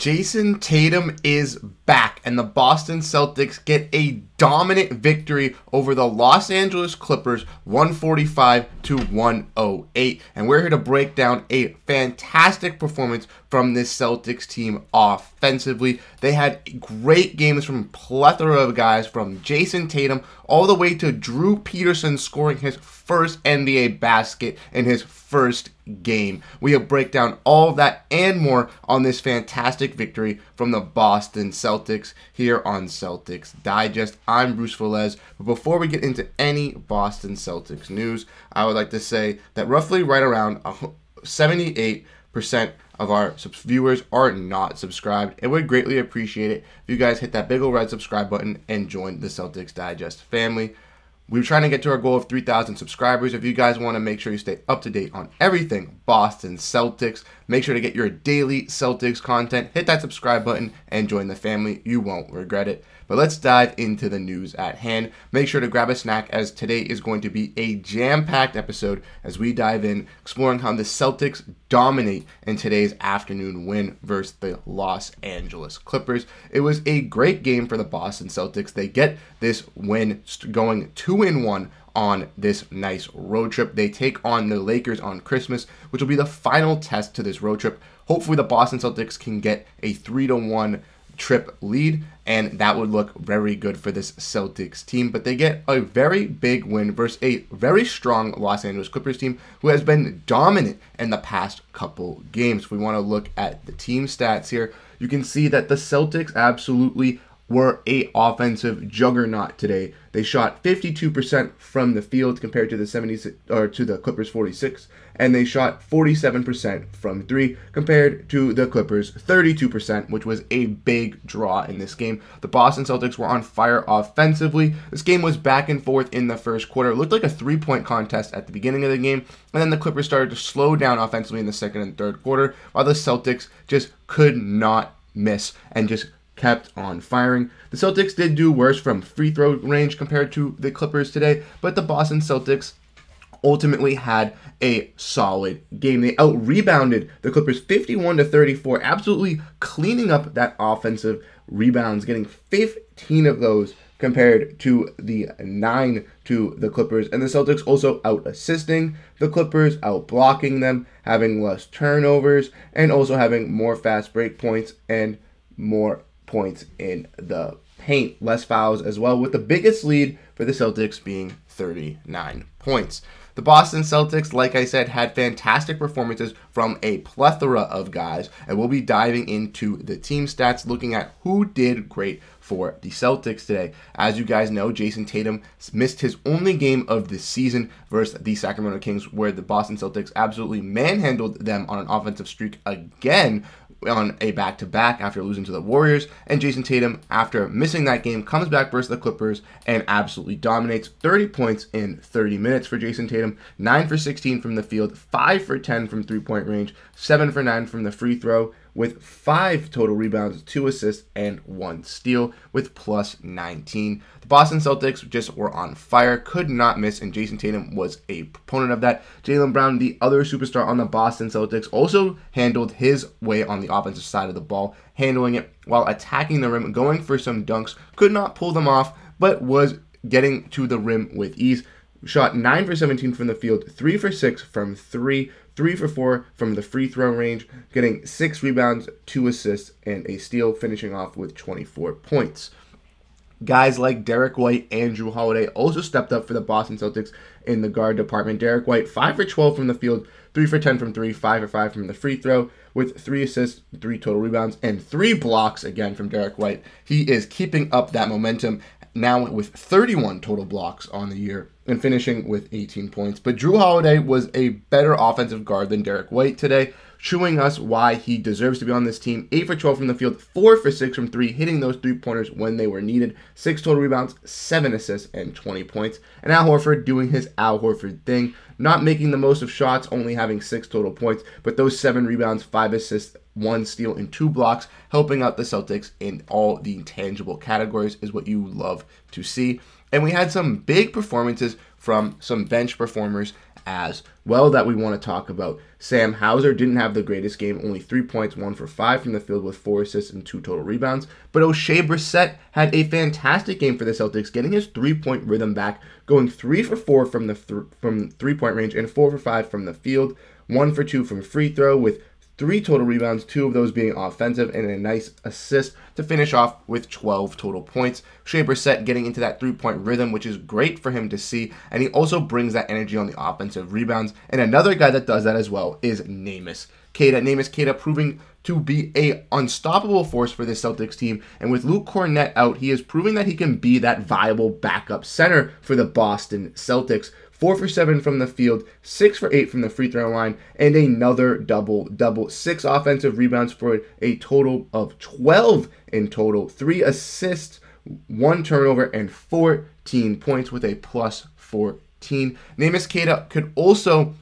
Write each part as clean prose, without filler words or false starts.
Jayson Tatum is back, and the Boston Celtics get a dominant victory over the Los Angeles Clippers, 145-108. And we're here to break down a fantastic performance from this Celtics team offensively. They had great games from a plethora of guys, from Jayson Tatum all the way to Jrue Peterson scoring his first NBA basket in his first game. We will break down all of that and more on this fantastic victory from the Boston Celtics here on Celtics Digest. I'm Bruce Veliz, but before we get into any Boston Celtics news, I would like to say that roughly right around 78% of our viewers are not subscribed, and we'd greatly appreciate it if you guys hit that big old red subscribe button and join the Celtics Digest family. We're trying to get to our goal of 3,000 subscribers. If you guys want to make sure you stay up to date on everything Boston Celtics, make sure to get your daily Celtics content, hit that subscribe button, and join the family. You won't regret it. But let's dive into the news at hand. Make sure to grab a snack, as today is going to be a jam-packed episode as we dive in, exploring how the Celtics dominate in today's afternoon win versus the Los Angeles Clippers. It was a great game for the Boston Celtics. They get this win going 2-1 on this nice road trip. They take on the Lakers on Christmas, which will be the final test to this road trip. Hopefully the Boston Celtics can get a 3-1 trip lead, and that would look very good for this Celtics team. But they get a very big win versus a very strong Los Angeles Clippers team who has been dominant in the past couple games. If we want to look at the team stats here, you can see that the Celtics absolutely were a offensive juggernaut today. They shot 52% from the field compared to the the Clippers 46, and they shot 47% from three compared to the Clippers 32%, which was a big draw in this game. The Boston Celtics were on fire offensively. This game was back and forth in the first quarter. It looked like a three-point contest at the beginning of the game, and then the Clippers started to slow down offensively in the second and third quarter, while the Celtics just could not miss and just kept on firing. The Celtics did do worse from free throw range compared to the Clippers today, but the Boston Celtics ultimately had a solid game. They out-rebounded the Clippers 51-34, absolutely cleaning up that offensive rebounds, getting 15 of those compared to the 9 to the Clippers. And the Celtics also out-assisting the Clippers, out-blocking them, having less turnovers, and also having more fast break points and more points in the paint, less fouls as well, with the biggest lead for the Celtics being 39 points. The Boston Celtics, like I said, had fantastic performances from a plethora of guys, and we'll be diving into the team stats, looking at who did great for the Celtics today. As you guys know, Jayson Tatum missed his only game of the season versus the Sacramento Kings, where the Boston Celtics absolutely manhandled them on an offensive streak again on a back-to-back after losing to the Warriors. And Jayson Tatum, after missing that game, comes back versus the Clippers and absolutely dominates. 30 points in 30 minutes for Jayson Tatum, 9 for 16 from the field, 5 for 10 from three-point range, 7 for 9 from the free throw, with 5 total rebounds, 2 assists, and 1 steal, with plus 19. The Boston Celtics just were on fire, could not miss, and Jayson Tatum was a proponent of that. Jaylen Brown, the other superstar on the Boston Celtics, also handled his way on the offensive side of the ball, handling it while attacking the rim, going for some dunks, could not pull them off, but was getting to the rim with ease. Shot 9 for 17 from the field, 3 for 6 from 3, 3 for 4 from the free throw range, getting 6 rebounds, 2 assists, and a steal, finishing off with 24 points. Guys like Derrick White and Jrue Holiday also stepped up for the Boston Celtics in the guard department. Derrick White, 5 for 12 from the field, 3 for 10 from 3, 5 for 5 from the free throw, with 3 assists, 3 total rebounds, and 3 blocks again from Derrick White. He is keeping up that momentum now with 31 total blocks on the year and finishing with 18 points. But Jrue Holiday was a better offensive guard than Derrick White today, showing us why he deserves to be on this team. 8 for 12 from the field, 4 for 6 from 3, hitting those three-pointers when they were needed. 6 total rebounds, 7 assists, and 20 points. And Al Horford doing his Al Horford thing, not making the most of shots, only having 6 total points, but those 7 rebounds, 5 assists, 1 steal, and 2 blocks, helping out the Celtics in all the tangible categories is what you love to see. And we had some big performances from some bench performers as well that we want to talk about. Sam Hauser didn't have the greatest game, only 3 points, 1 for 5 from the field with 4 assists and 2 total rebounds. But Oshae Brissett had a fantastic game for the Celtics, getting his 3-point rhythm back, going 3 for 4 from the from 3-point range and 4 for 5 from the field, 1 for 2 from free throw with 3 total rebounds, 2 of those being offensive, and a nice assist to finish off with 12 total points. Oshae Brissett getting into that 3-point rhythm, which is great for him to see, and he also brings that energy on the offensive rebounds. And another guy that does that as well is Neemias Queta proving to be a unstoppable force for this Celtics team, and with Luke Kornet out, he is proving that he can be that viable backup center for the Boston Celtics. 4 for 7 from the field, 6 for 8 from the free throw line, and another double-double. 6 offensive rebounds for a total of 12 in total. 3 assists, 1 turnover, and 14 points with a plus 14. Neemias Queta could also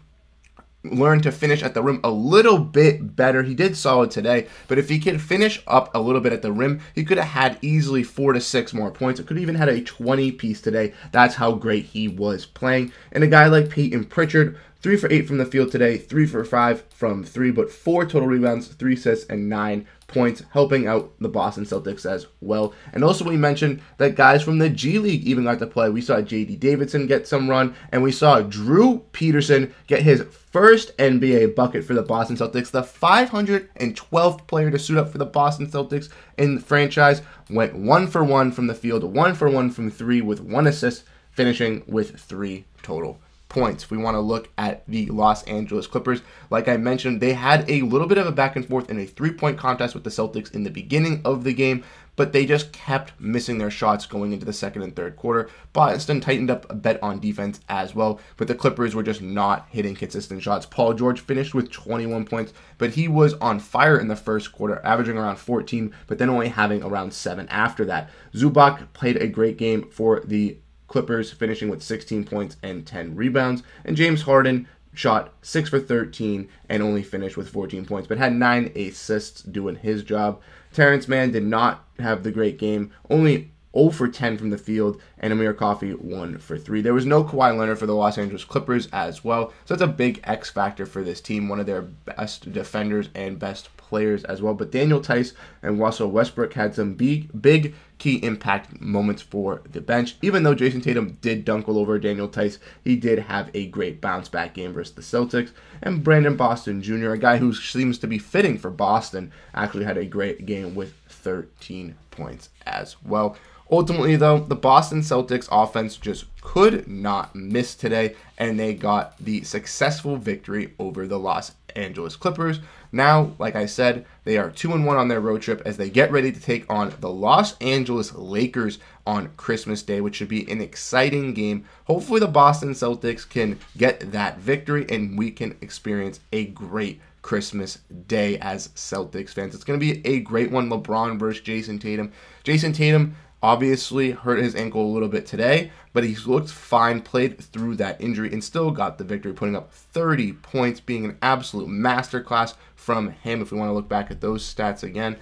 learn to finish at the rim a little bit better. He did solid today, but if he could finish up a little bit at the rim, he could have had easily 4 to 6 more points. It could have even had a 20 piece today. That's how great he was playing. And a guy like Payton Pritchard, 3 for 8 from the field today, 3 for 5 from 3, but 4 total rebounds, 3 assists, and 9 points, helping out the Boston Celtics as well. And also we mentioned that guys from the G League even got to play. We saw J.D. Davison get some run, and we saw Jrue Peterson get his first NBA bucket for the Boston Celtics. The 512th player to suit up for the Boston Celtics in the franchise, went 1 for 1 from the field, 1 for 1 from 3 with 1 assist, finishing with 3 total points. If we want to look at the Los Angeles Clippers, like I mentioned, they had a little bit of a back and forth in a 3-point contest with the Celtics in the beginning of the game, but they just kept missing their shots going into the second and third quarter. Boston tightened up a bit on defense as well, but the Clippers were just not hitting consistent shots. Paul George finished with 21 points, but he was on fire in the first quarter, averaging around 14, but then only having around 7 after that. Zubac played a great game for the Clippers, finishing with 16 points and 10 rebounds. And James Harden shot 6 for 13 and only finished with 14 points, but had 9 assists doing his job. Terrence Mann did not have the great game, only 0 for 10 from the field, and Amir Coffey 1 for 3. There was no Kawhi Leonard for the Los Angeles Clippers as well, so that's a big X factor for this team, one of their best defenders and best players as well. But Daniel Tice and Russell Westbrook had some big key impact moments for the bench. Even though Jayson Tatum did dunk all over Daniel Tice, he did have a great bounce back game versus the Celtics. And Brandon Boston Jr., a guy who seems to be fitting for Boston, actually had a great game with 13 points as well. Ultimately, though, the Boston Celtics offense just could not miss today, and they got the successful victory over the Los Angeles Clippers. Now, like I said, they are 2-1 on their road trip as they get ready to take on the Los Angeles Lakers on Christmas Day, which should be an exciting game. Hopefully, the Boston Celtics can get that victory, and we can experience a great Christmas Day as Celtics fans. It's going to be a great one. LeBron versus Jayson Tatum. Jayson Tatum obviously hurt his ankle a little bit today, but he looked fine, played through that injury, and still got the victory, putting up 30 points, being an absolute masterclass from him if we want to look back at those stats again.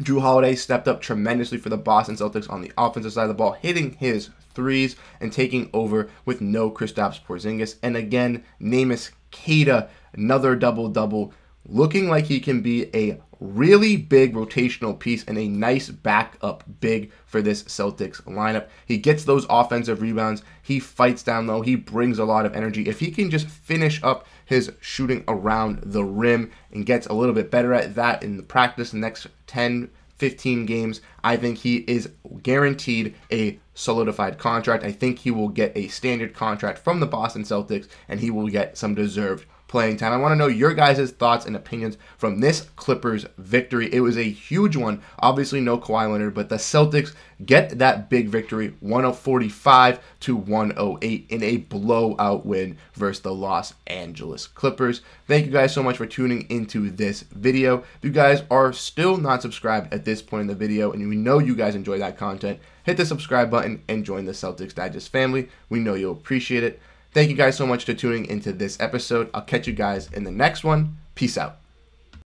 Jrue Holiday stepped up tremendously for the Boston Celtics on the offensive side of the ball, hitting his threes and taking over with no Kristaps Porzingis. And again, Neemias Queta, another double-double, looking like he can be a really big rotational piece and a nice backup big for this Celtics lineup. He gets those offensive rebounds. He fights down low. He brings a lot of energy. If he can just finish up his shooting around the rim and gets a little bit better at that in the practice the next 10, 15 games, I think he is guaranteed a solidified contract. I think he will get a standard contract from the Boston Celtics, and he will get some deserved playing time. I want to know your guys' thoughts and opinions from this Clippers victory. It was a huge one. Obviously no Kawhi Leonard, but the Celtics get that big victory, 145-108 in a blowout win versus the Los Angeles Clippers. Thank you guys so much for tuning into this video. If you guys are still not subscribed at this point in the video, and we know you guys enjoy that content, hit the subscribe button and join the Celtics Digest family. We know you'll appreciate it. Thank you guys so much for tuning into this episode. I'll catch you guys in the next one. Peace out.